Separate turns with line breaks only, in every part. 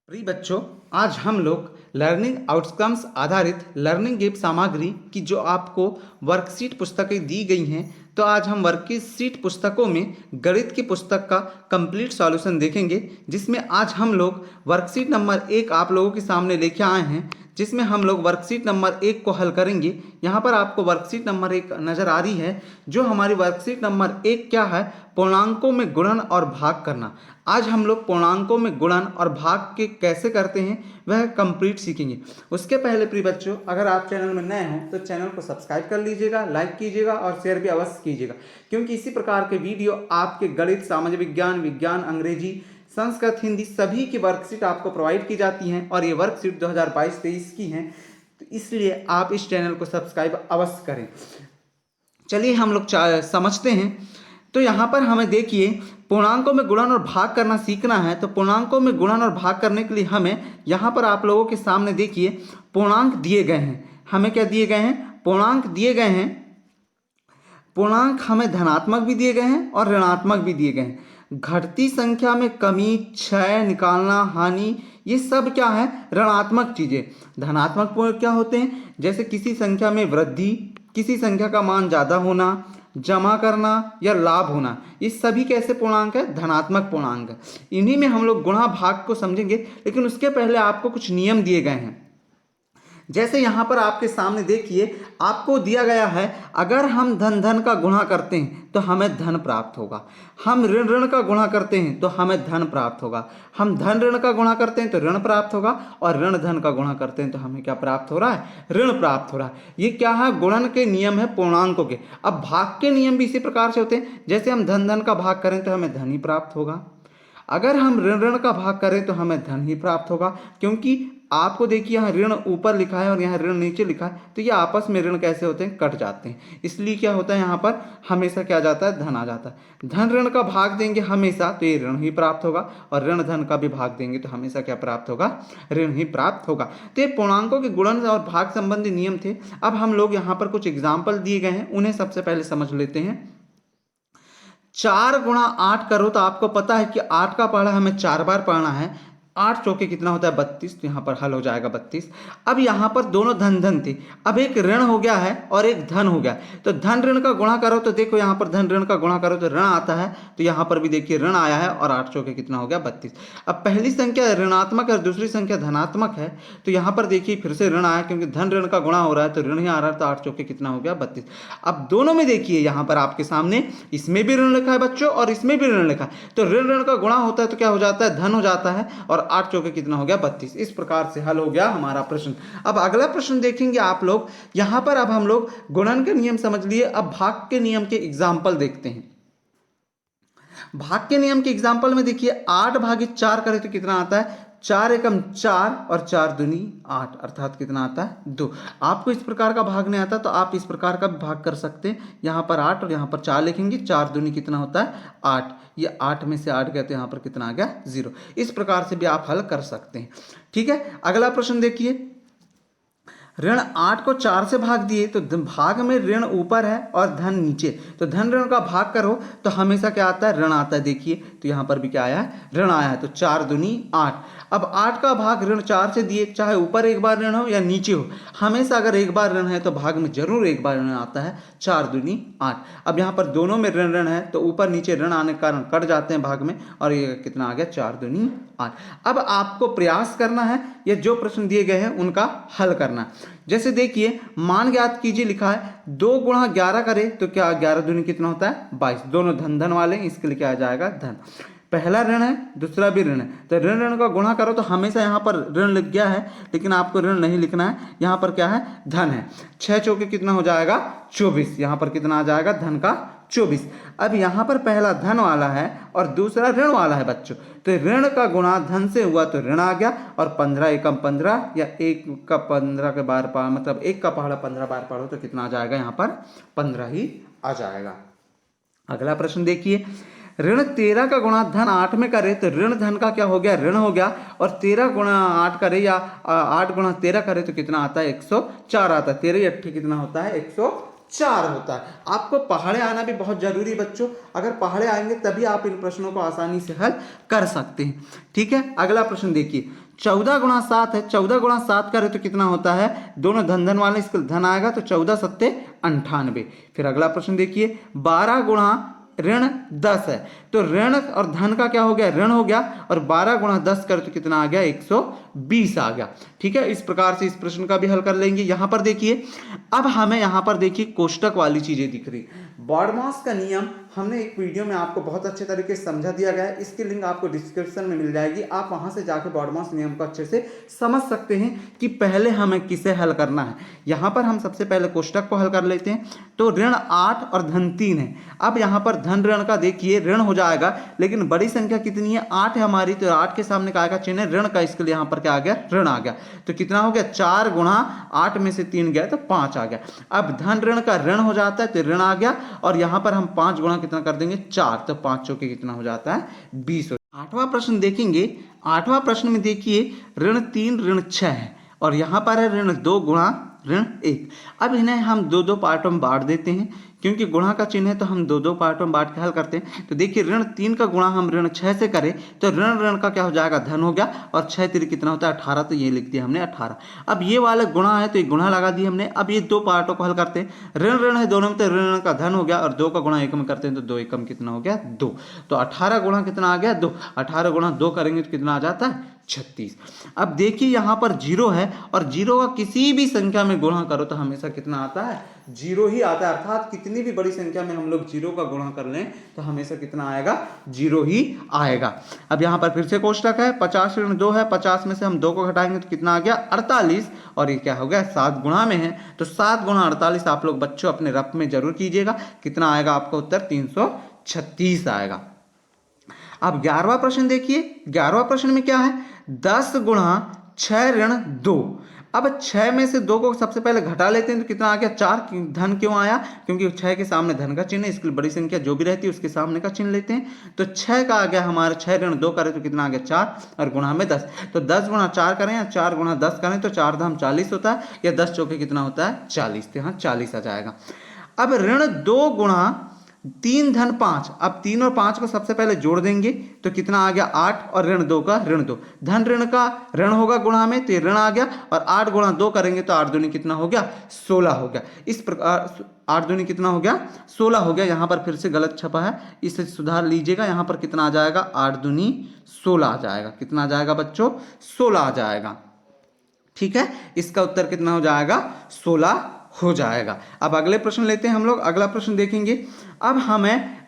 प्रिय बच्चों, आज हम लोग लर्निंग आउटकम्स आधारित लर्निंग गेम सामग्री की जो आपको वर्कशीट पुस्तकें दी गई हैं, तो आज हम वर्कशीट पुस्तकों में गणित की पुस्तक का कंप्लीट सॉल्यूशन देखेंगे, जिसमें आज हम लोग वर्कशीट नंबर 1 आप लोगों के सामने लेके आए हैं, जिसमें हम लोग वर्कशीट नंबर 1 को हल करेंगे। यहाँ पर आपको वर्कशीट नंबर 1 नज़र आ रही है। जो हमारी वर्कशीट नंबर 1 क्या है, पूर्णांकों में गुणन और भाग करना। आज हम लोग पूर्णांकों में गुणन और भाग के कैसे करते हैं वह कंप्लीट सीखेंगे। उसके पहले प्रिय बच्चों, अगर आप चैनल में नए हो तो चैनल को सब्सक्राइब कर लीजिएगा, लाइक कीजिएगा और शेयर भी अवश्य कीजिएगा, क्योंकि इसी प्रकार के वीडियो आपके गणित, सामाजिक विज्ञान, विज्ञान, अंग्रेजी, संस्कृत, हिंदी सभी की वर्कशीट आपको प्रोवाइड की जाती हैं और ये वर्कशीट 2022-23 की हैं, तो इसलिए आप इस चैनल को सब्सक्राइब अवश्य करें। चलिए हम लोग समझते हैं। तो यहाँ पर हमें देखिए, पूर्णांकों में गुणन और भाग करना सीखना है। तो पूर्णांकों में गुणन और भाग करने के लिए हमें यहाँ पर आप लोगों के सामने देखिए पूर्णांक दिए गए हैं। हमें क्या दिए गए हैं? पूर्णांक दिए गए हैं। पूर्णांक हमें धनात्मक भी दिए गए हैं और ऋणात्मक भी दिए गए हैं। घटती संख्या में कमी, क्षय, निकालना, हानि, ये सब क्या है? ऋणात्मक चीजें। धनात्मक पूर्णांक क्या होते हैं? जैसे किसी संख्या में वृद्धि, किसी संख्या का मान ज्यादा होना, जमा करना या लाभ होना, ये सभी कैसे पूर्णांक है? धनात्मक पूर्णांक है। इन्हीं में हम लोग गुणा भाग को समझेंगे, लेकिन उसके पहले आपको कुछ नियम दिए गए हैं। जैसे यहाँ पर आपके सामने देखिए, आपको दिया गया है, अगर हम धन धन का गुणा करते हैं तो हमें धन प्राप्त होगा। हम ऋण ऋण का गुणा करते हैं तो हमें धन प्राप्त होगा। हम धन ऋण का गुणा करते हैं तो ऋण प्राप्त होगा, और ऋण धन का गुणा करते हैं तो हमें क्या प्राप्त हो रहा है? ऋण प्राप्त हो रहा है। ये क्या है? गुणन के नियम है पूर्णांकों के। अब भाग के नियम भी इसी प्रकार से होते हैं। जैसे हम धन धन का भाग करें तो हमें धन ही प्राप्त होगा, अगर हम ऋण ऋण का भाग करें तो हमें धन ही प्राप्त होगा। क्योंकि आपको देखिए, यहाँ ऋण ऊपर लिखा है और यहाँ ऋण नीचे लिखा है, तो ये आपस में ऋण कैसे होते हैं? कट जाते हैं। इसलिए क्या होता है, यहाँ पर हमेशा क्या जाता है? धन आ जाता है। धन ऋण का भाग देंगे हमेशा तो ये ऋण ही प्राप्त होगा, और ऋण धन का भी भाग देंगे तो हमेशा क्या प्राप्त होगा? ऋण ही प्राप्त होगा। तो ये पूर्णांकों के गुणन और भाग संबंधी नियम थे। अब हम लोग यहाँ पर कुछ एग्जाम्पल दिए गए हैं, उन्हें सबसे पहले समझ लेते हैं। 4 गुणा 8 करो, तो आपको पता है कि 8 का पढ़ा हमें 4 बार पढ़ना है। 8 चौके कितना होता है? 32। तो यहाँ पर हल हो जाएगा 32। अब यहाँ पर दोनों धन धन थे, अब एक ऋण हो गया है और एक धन हो गया। तो धन ऋण का गुणा करो तो देखो, यहाँ पर धन ऋण का गुणा करो तो ऋण आता है, तो यहाँ पर भी देखिए ऋण आया है, और 8 चौके कितना हो गया? 32। अब पहली संख्या ऋणात्मक है और दूसरी संख्या धनात्मक है, तो यहाँ पर देखिए फिर से ऋण आया, क्योंकि धन ऋण का गुणा हो रहा है तो ऋण ही आ रहा है, तो 8 चौके कितना हो गया? 32। अब दोनों में देखिए, यहाँ पर आपके सामने इसमें भी ऋण लिखा है बच्चों और इसमें भी ऋण लिखा है, तो ऋण ऋण का गुणा होता है तो क्या हो जाता है? धन हो जाता है, और 8 चौके कितना हो गया? 32। इस प्रकार से हल हो गया हमारा प्रश्न। अब अगला प्रश्न देखेंगे आप लोग। यहां पर अब हम लोग गुणन के नियम समझ लिए, अब भाग के नियम के एग्जाम्पल देखते हैं। भाग के नियम के एग्जाम्पल में देखिए, 8 भागे 4 करें तो कितना आता है? 4 एकम 4 और 4 दूनी 8, अर्थात कितना आता है? 2। आपको इस प्रकार का भाग नहीं आता तो आप इस प्रकार का भाग कर सकते हैं। यहाँ पर 8 और यहाँ पर 4 लिखेंगे। 4 दूनी कितना होता है? 8। ये 8 में से 8 गया तो यहाँ पर कितना आ गया? 0। इस प्रकार से भी आप हल कर सकते हैं। ठीक है, अगला प्रश्न देखिए। ऋण 8 को 4 से भाग दिए तो भाग में ऋण ऊपर है और धन नीचे, तो धन ऋण का भाग करो तो हमेशा क्या आता है? ऋण आता है। देखिए तो यहाँ पर भी क्या आया है? ऋण आया है। तो 4 दूनी 8। अब 8 का भाग ऋण 4 से दिए, चाहे ऊपर एक बार ऋण हो या नीचे हो, हमेशा अगर एक बार ऋण है तो भाग में जरूर एक बार ऋण आता है। 4 दूनी 8। अब यहाँ पर दोनों में ऋण ऋण है तो ऊपर नीचे ऋण आने के कारण कट जाते हैं भाग में, और ये कितना आ गया? 4 दूनी 8। अब आपको प्रयास करना है, ये जो प्रश्न दिए गए हैं उनका हल करना। जैसे देखिए, मान ज्ञात कीजिए लिखा है, 2 गुणा 11 करे तो क्या? 11 दूनी कितना होता है? 22। दोनों धन धन वाले, इसके लिए क्या आ जाएगा? धन। पहला ऋण है, दूसरा भी ऋण है, तो ऋण ऋण का गुणा करो तो हमेशा यहाँ पर ऋण लिख गया है, लेकिन आपको ऋण नहीं लिखना है। यहाँ पर क्या है? धन है। 6 चौके कितना हो जाएगा? 24। यहाँ पर कितना आ जाएगा? धन का 24। अब यहाँ पर पहला धन वाला है और दूसरा ऋण वाला है बच्चों, तो ऋण का गुणा धन से हुआ तो ऋण आ गया, और 15 एकम 15 या 1 का 15 के बार पढ़ा, मतलब 1 का पहाड़ा 15 बार पढ़ो तो कितना आ जाएगा? यहाँ पर 15 ही आ जाएगा। अगला प्रश्न देखिए। ऋण 13 का गुणा धन 8 में करे तो ऋण धन का क्या हो गया? ऋण हो गया, और 13 गुणा 8 करे या 8 गुणा 13 करे तो कितना आता है? 104 आता है। 13 8 कितना होता है? 104 होता है। आपको पहाड़े आना भी बहुत जरूरी है बच्चों, अगर पहाड़े आएंगे तभी आप इन प्रश्नों को आसानी से हल कर सकते हैं। ठीक है, अगला प्रश्न देखिए। 14 गुणा 7 है, 14 गुणा 7 करें तो कितना होता है, दोनों धन धन वाले, इसके धन आएगा तो 14 सत्ते 98। फिर अगला प्रश्न देखिए, 12 गुणा ऋण 10 है, तो ऋण और धन का क्या हो गया, ऋण हो गया, और 12 गुणा 10 करें तो कितना आ गया, 120 आ गया। ठीक है, इस प्रकार से इस प्रश्न का भी हल कर लेंगे। यहां पर देखिए, अब हमें यहां पर देखिए कोष्टक वाली चीजें दिख रही। बॉडमास का नियम हमने एक वीडियो में आपको बहुत अच्छे तरीके से समझा दिया गया है, इसकी लिंक आपको डिस्क्रिप्शन में मिल जाएगी, आप वहां से जाकर बॉडमास नियम को अच्छे से समझ सकते हैं कि पहले हमें किसे हल करना है। यहां पर हम सबसे पहले कोष्टक को हल कर लेते हैं। तो ऋण 8 और धन 3 है। अब यहां पर धन ऋण का देखिए, ऋण हो जाएगा, लेकिन बड़ी संख्या कितनी है, 8 है हमारी, तो 8 के सामने क्या आएगा, चिन्ह ऋण का, इसके लिए यहां पर क्या आ गया, ऋण आ गया। तो कितना हो गया, 4 गुणा 8 में से 3 गया तो 5 आ गया। अब धन ऋण का ऋण हो जाता है तो ऋण आ गया, और यहां पर हम 5 गुणा कितना कर देंगे, 4, तो 5 चौके कितना हो जाता है, 20। आठवां प्रश्न देखेंगे। आठवां प्रश्न में देखिए, ऋण 3 ऋण 6 है, और यहां पर है ऋण 2 गुणा ऋण 1। अब इन्हें हम दो दो पार्टों में बांट देते हैं, क्योंकि गुणा का चिन्ह है तो हम दो दो पार्टों में बांट के हल करते हैं। तो देखिए, ऋण 3 का गुणा हम ऋण 6 से करें तो ऋण ऋण का क्या हो जाएगा, धन हो गया, और 6 3 कितना होता है, 18, तो ये लिख दिया हमने 18। अब ये वाला गुणा है तो ये गुणा लगा दिया हमने। अब ये दो पार्टों को हल करते हैं, ऋण ऋण है दोनों में, तो ऋण ऋण का धन हो गया, और 2 का गुणा 1 में करते हैं तो 2 एकम कितना हो गया, 2। तो 18 गुणा कितना आ गया, 2। 18 गुणा 2 करेंगे तो कितना आ जाता है, 36। अब देखिए यहां पर 0 है, और 0 का किसी भी संख्या में गुणा करो तो हमेशा कितना आता है, 0 ही आता है। अर्थात कितनी भी बड़ी संख्या में हम लोग 0 का गुणा कर लें तो हमेशा कितना आएगा, 0 ही आएगा। अब यहां पर फिर से कोष्टक है, 50 ऋण 2 है, 50 में से हम 2 को घटाएंगे तो कितना आ गया, 48, और ये क्या हो गया, 7 गुणा में है, तो 7 गुणा 48 आप लोग बच्चों अपने रफ में जरूर कीजिएगा। कितना आएगा आपका उत्तर, 336 आएगा। अब 11वां प्रश्न देखिए। 11वां प्रश्न में क्या है, 10 गुणा 6 ऋण 2। अब 6 में से 2 को सबसे पहले घटा लेते हैं तो कितना आ गया, 4। धन क्यों आया, क्योंकि 6 के सामने धन का चिन्ह है, इसकी बड़ी संख्या जो भी रहती है उसके सामने का चिन्ह लेते हैं। तो 6 का आ गया हमारे, 6 ऋण 2 करें तो कितना आ गया, 4, और गुणा में 10। तो 10 गुणा 4 करें या 4 गुणा 10 करें तो 4 धाम 40 होता है, या 10 चौके कितना होता है, 40। तो यहाँ 40 आ जाएगा। अब ऋण 2 गुणा 3 धन 5। अब 3 और 5 को सबसे पहले जोड़ देंगे तो कितना आ गया, 8, और ऋण 2 का ऋण 2। धन ऋण का ऋण होगा गुणा में, तो ये ऋण आ गया, और 8 गुणा 2 करेंगे तो 8 दूनी कितना हो गया, 16 हो गया। इस प्रकार 8 दूनी कितना हो गया, 16 हो गया। यहाँ पर फिर से गलत छपा है, इसे सुधार लीजिएगा। यहाँ पर कितना आ जाएगा, 8 दूनी 16 आ जाएगा। कितना आ जाएगा बच्चों, 16 आ जाएगा। ठीक है, इसका उत्तर कितना हो जाएगा, 16 हो जाएगा। अब अगले प्रश्न लेते हैं हम लोग। अगला प्रश्न देखेंगे। अब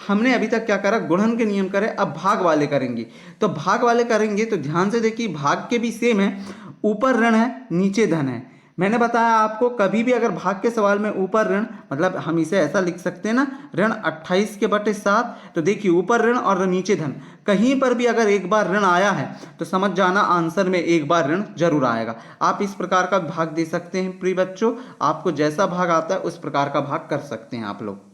हमने अभी तक क्या करा, गुणन के नियम करे, अब भाग वाले करेंगे। तो भाग वाले करेंगे तो ध्यान से देखिए, भाग के भी सेम है, ऊपर ऋण है नीचे धन है। मैंने बताया आपको, कभी भी अगर भाग के सवाल में ऊपर ऋण, मतलब हम इसे ऐसा लिख सकते हैं ना, ऋण 28/7। तो देखिए ऊपर ऋण और नीचे धन, कहीं पर भी अगर एक बार ऋण आया है तो समझ जाना आंसर में एक बार ऋण जरूर आएगा। आप इस प्रकार का भाग दे सकते हैं प्रिय बच्चों, आपको जैसा भाग आता है उस प्रकार का भाग कर सकते हैं आप लोग।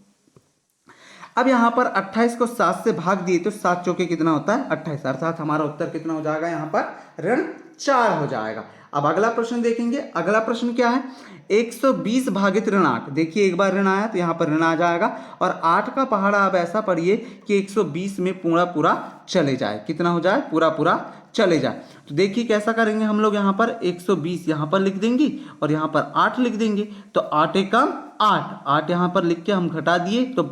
अब यहां पर 28 को 7 से भाग दिए तो 7 चौके कितना होता है, 28, अर्थात हमारा उत्तर कितना हो जाएगा, यहां पर ऋण 4 हो जाएगा। अब अगला प्रश्न देखेंगे। अगला प्रश्न क्या है, 120 भागित ऋण 8। देखिए एक बार ऋण आया तो यहाँ पर ऋण आ जाएगा, और 8 का पहाड़ा आप ऐसा पढ़िए कि 120 में पूरा पूरा चले जाए। कितना हो जाए, पूरा पूरा चले जाए। तो देखिए कैसा करेंगे हम लोग, यहाँ पर 120 यहाँ पर लिख देंगे, और यहाँ पर 8 लिख देंगे। तो 8 एकम 8, 8 यहाँ पर लिख के हम घटा दिए तो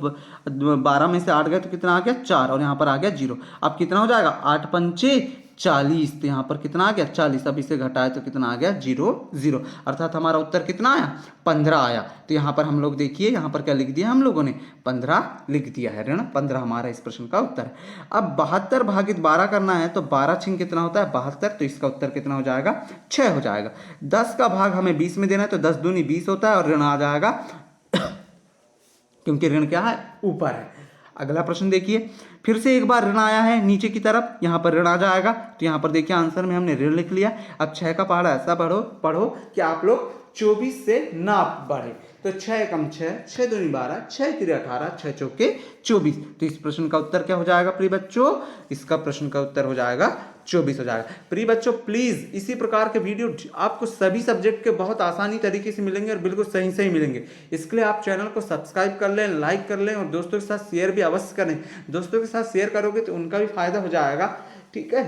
12 में से 8 गए तो कितना आ गया, 4, और यहाँ पर आ गया 0। अब कितना हो जाएगा, 8 पंचे 40, तो यहाँ पर कितना आ गया, 40। अब इसे घटाए तो कितना आ गया, 0 0, अर्थात हमारा उत्तर कितना आया, 15 आया। तो यहाँ पर हम लोग देखिए, यहाँ पर क्या लिख दिया हम लोगों ने, 15 लिख दिया है। ऋण 15 हमारा इस प्रश्न का उत्तर है। अब 72 भागित 12 करना है तो 12 छिंग कितना होता है, 72। तो इसका उत्तर कितना हो जाएगा, 6 हो जाएगा। 10 का भाग हमें 20 में देना है तो 10 दूनी 20 होता है, और ऋण आ जाएगा क्योंकि ऋण क्या है, ऊपर है। अगला प्रश्न देखिए, फिर से एक बार ऋण आया है नीचे की तरफ, यहाँ पर ऋण आ जाएगा। तो यहाँ पर देखिए आंसर में हमने ऋण लिख लिया। अब 6 का पहाड़ा ऐसा पढ़ो कि आप लोग 24 से ना बढ़े। तो 6 एकम 6, 6 दूनी 12, 6 तिरे 18, 6 चौके 24। तो इस प्रश्न का उत्तर क्या हो जाएगा प्रिय बच्चों, इसका प्रश्न का उत्तर हो जाएगा 24 हो जाएगा। प्रिय बच्चों प्लीज इसी प्रकार के वीडियो आपको सभी सब्जेक्ट के बहुत आसानी तरीके से मिलेंगे और बिल्कुल सही सही मिलेंगे। इसके लिए आप चैनल को सब्सक्राइब कर लें, लाइक कर लें, और दोस्तों के साथ शेयर भी अवश्य करें। दोस्तों के साथ शेयर करोगे तो उनका भी फायदा हो जाएगा। ठीक है,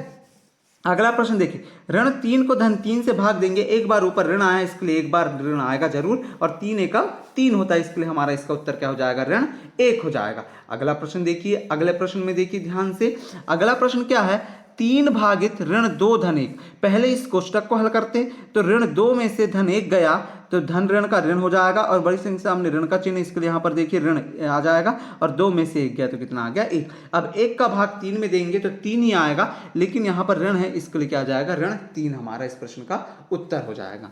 अगला प्रश्न देखिए, ऋण 3 को धन 3 से भाग देंगे, एक बार ऊपर ऋण आया इसके लिए एक बार ऋण आएगा जरूर, और 3 एकम 3 होता है, इसके लिए हमारा इसका उत्तर क्या हो जाएगा, ऋण 1 हो जाएगा। अगला प्रश्न देखिए, अगले प्रश्न में देखिए ध्यान से, अगला प्रश्न क्या है, 3 भागित ऋण 2 धन 1। पहले इस कोष्टक को हल करते हैं, तो ऋण 2 में से धन 1 गया तो धन ऋण का ऋण हो जाएगा, और बड़ी संख्या सामने ऋण का चिन्ह, इसके लिए यहाँ पर देखिए ऋण आ जाएगा, और 2 में से 1 गया तो कितना आ गया, 1। अब 1 का भाग 3 में देंगे तो 3 ही आएगा, लेकिन यहाँ पर ऋण है इसके लिए क्या आ जाएगा, ऋण 3 हमारा इस प्रश्न का उत्तर हो जाएगा।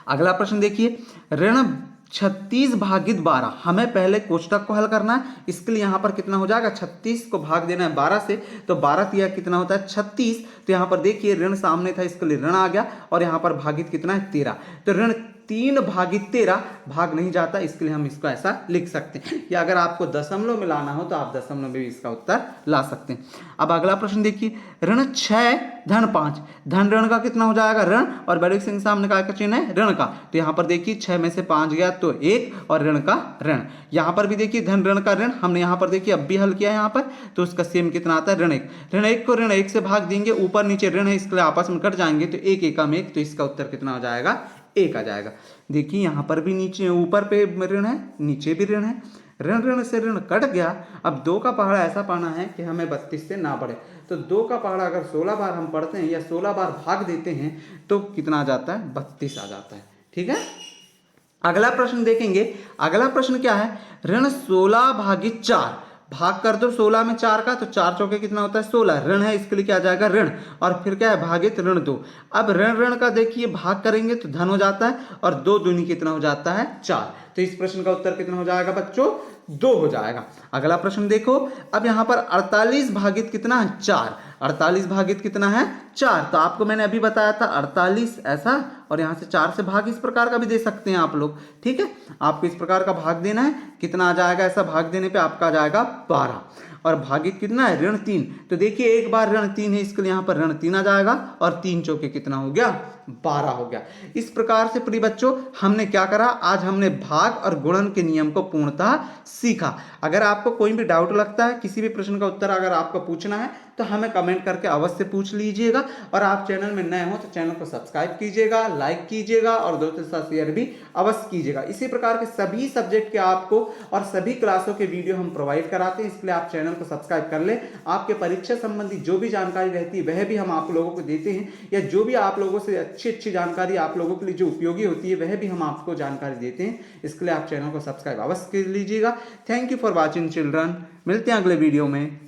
अगला प्रश्न देखिए, ऋण 36 भागित 12, हमें पहले कोष्टक को हल करना है, इसके लिए यहाँ पर कितना हो जाएगा, 36 को भाग देना है 12 से, तो 12 तिया कितना होता है 36, तो यहाँ पर देखिए ऋण सामने था इसके लिए ऋण आ गया, और यहाँ पर भागित कितना है 13, तो ऋण 3 भागित 13 भाग नहीं जाता, इसके लिए हम इसको ऐसा लिख सकते हैं, या अगर आपको दशमलव में लाना हो तो आप दशमलव में भी इसका उत्तर ला सकते हैं। अब अगला प्रश्न देखिए, ऋण 6 धन 5, धन ऋण का कितना हो जाएगा, ऋण, और बड़े सिंह सामने का चिन्ह है ऋण का, तो यहाँ पर देखिए 6 में से 5 गया तो 1, और ऋण का ऋण, यहाँ पर भी देखिए धन ऋण का ऋण, हमने यहाँ पर देखिए अब भी हल किया है यहाँ पर, तो उसका सेम कितना आता है, ऋण 1। ऋण 1 को ऋण 1 से भाग देंगे, ऊपर नीचे ऋण है इसके लिए आपस में कट जाएंगे, तो 1 एकम 1, तो इसका उत्तर कितना हो जाएगा, 1 आ जाएगा। देखिए यहाँ पर भी नीचे ऊपर पे ऋण है, नीचे भी ऋण है, ऋण ऋण से ऋण कट गया। अब 2 का पहाड़ा ऐसा पाना है कि हमें 32 से ना बढ़े, तो 2 का पहाड़ा अगर 16 बार हम पढ़ते हैं या 16 बार भाग देते हैं तो कितना आ जाता है, 32 आ जाता है। ठीक है, अगला प्रश्न देखेंगे। अगला प्रश्न क्या है, ऋण 16 भागित 4, भाग कर दो 16 में 4 का, तो 4 चौके कितना होता है 16, ऋण है इसके लिए क्या आ जाएगा ऋण, और फिर क्या है भागित ऋण 2। अब ऋण ऋण का देखिए भाग करेंगे तो धन हो जाता है, और 2 दूनी कितना हो जाता है 4, तो इस प्रश्न का उत्तर कितना हो जाएगा बच्चों, 2 हो जाएगा। अगला प्रश्न देखो, अब यहाँ पर 48 भागित कितना है 4, 48 भागित कितना है 4, तो आपको मैंने अभी बताया था 48 ऐसा, और यहाँ से 4 से भाग इस प्रकार का भी दे सकते हैं आप लोग। ठीक है, आपको इस प्रकार का भाग देना है, कितना आ जाएगा, ऐसा भाग देने पे आपका आ जाएगा 12, और भागित कितना है ऋण 3, तो देखिए एक बार ऋण 3 है इसके लिए यहाँ पर ऋण 3 आ जाएगा, और 3 चौके कितना हो गया 12 हो गया। इस प्रकार से प्रिय बच्चों हमने क्या करा, आज हमने भाग और गुणन के नियम को पूर्णतः सीखा। अगर आपको कोई भी डाउट लगता है, किसी भी प्रश्न का उत्तर अगर आपको पूछना है तो हमें कमेंट करके अवश्य पूछ लीजिएगा, और आप चैनल में नए हो तो चैनल को सब्सक्राइब कीजिएगा, लाइक कीजिएगा, और दोस्तों के साथ शेयर भी अवश्य कीजिएगा। इसी प्रकार के सभी सब्जेक्ट के आपको और सभी क्लासों के वीडियो हम प्रोवाइड कराते हैं, इसलिए आप चैनल को सब्सक्राइब कर लें। आपके परीक्षा संबंधी जो भी जानकारी रहती है वह भी हम आप लोगों को देते हैं, या जो भी आप लोगों से अच्छी जानकारी आप लोगों के लिए जो उपयोगी होती है वह भी हम आपको जानकारी देते हैं, इसके लिए आप चैनल को सब्सक्राइब अवश्य कर लीजिएगा। Thank you for watching children, मिलते हैं अगले वीडियो में।